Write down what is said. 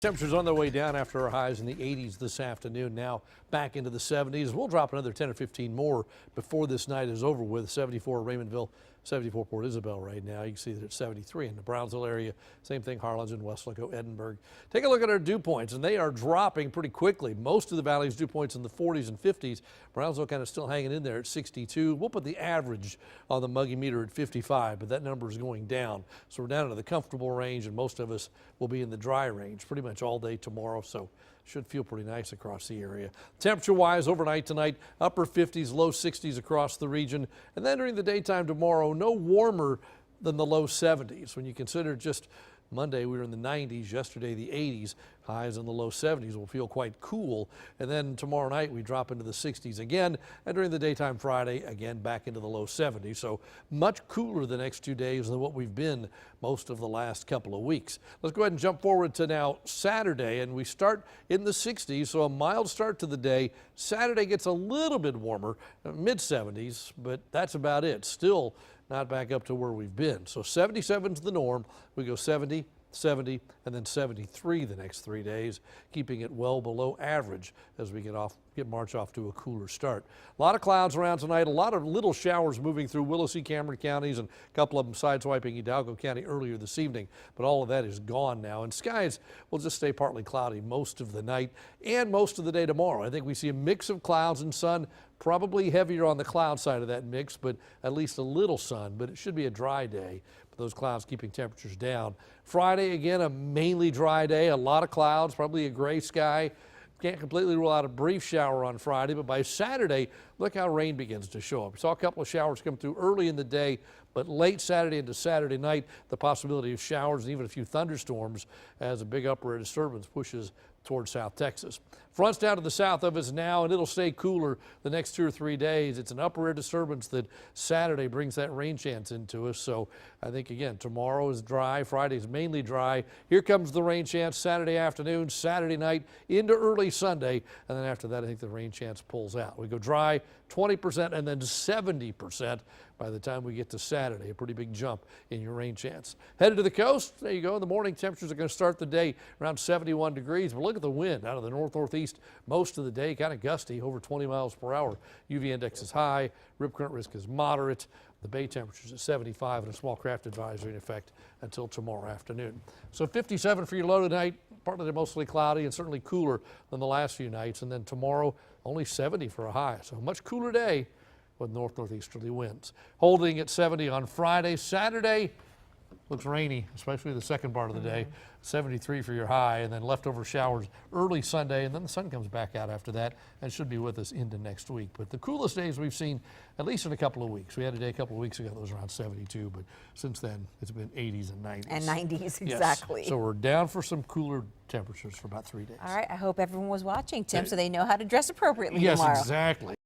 Temperatures on their way down after our highs in the 80s this afternoon. Now back into the 70s. We'll drop another 10 or 15 more before this night is over with. 74 Raymondville, 74 Port Isabel right now. You can see that it's 73 in the Brownsville area. Same thing Harlingen, Weslaco, Edinburgh. Take a look at our dew points, and they are dropping pretty quickly. Most of the valley's dew points in the 40s and 50s. Brownsville kind of still hanging in there at 62. We'll put the average on the Muggy meter at 55, but that number is going down. So we're down into the comfortable range, and most of us will be in the dry range pretty much all day tomorrow, so should feel pretty nice across the area. Temperature-wise, overnight tonight, upper 50s, low 60s across the region, and then during the daytime tomorrow, no warmer than the low 70s. When you consider just Monday, we were in the 90s, yesterday the 80s, highs in the low 70s will feel quite cool. And then tomorrow night we drop into the 60s again, and during the daytime Friday, again back into the low 70s. So much cooler the next 2 days than what we've been most of the last couple of weeks. Let's go ahead and jump forward to now Saturday, and we start in the 60s, so a mild start to the day. Saturday gets a little bit warmer, mid 70s, but that's about it. Still not back up to where we've been. So 77 is the norm. We go 70, 70, and then 73 the next 3 days, keeping it well below average as we get March off to a cooler start. A lot of clouds around tonight, a lot of little showers moving through Willacy, Cameron counties, and a couple of them sideswiping Hidalgo County earlier this evening, but all of that is gone now, and skies will just stay partly cloudy most of the night and most of the day tomorrow. I think we see a mix of clouds and sun, probably heavier on the cloud side of that mix, but at least a little sun, but it should be a dry day. Those clouds keeping temperatures down. Friday, again, a mainly dry day, a lot of clouds, probably a gray sky. Can't completely rule out a brief shower on Friday, but by Saturday, look how rain begins to show up. We saw a couple of showers come through early in the day, but late Saturday into Saturday night, the possibility of showers and even a few thunderstorms as a big upper air disturbance pushes towards South Texas. Front's down to the south of us now, and it'll stay cooler the next 2 or 3 days. It's an upper air disturbance that Saturday brings that rain chance into us. So I think, again, tomorrow is dry. Friday is mainly dry. Here comes the rain chance Saturday afternoon, Saturday night into early Sunday. And then after that, I think the rain chance pulls out. We go dry 20% and then 70% by the time we get to Saturday. A pretty big jump in your rain chance. Headed to the coast, there you go. In the morning, temperatures are going to start the day around 71 degrees. But look at the wind out of the north-northeast most of the day, kind of gusty, over 20 miles per hour. UV index is high. Rip current risk is moderate. The bay temperatures at 75 and a small craft advisory in effect until tomorrow afternoon. So 57 for your low tonight, partly to mostly cloudy and certainly cooler than the last few nights. And then tomorrow, only 70 for a high. So a much cooler day with north-northeasterly winds. Holding at 70 on Friday. Saturday looks rainy, especially the second part of the day. 73 for your high, and then leftover showers early Sunday, and then the sun comes back out after that and should be with us into next week. But the coolest days we've seen, at least in a couple of weeks. We had a day a couple of weeks ago that was around 72, but since then it's been 80s and 90s. And 90s, exactly. Yes. So we're down for some cooler temperatures for about 3 days. All right, I hope everyone was watching, Tim, so they know how to dress appropriately yes, tomorrow. Yes, exactly.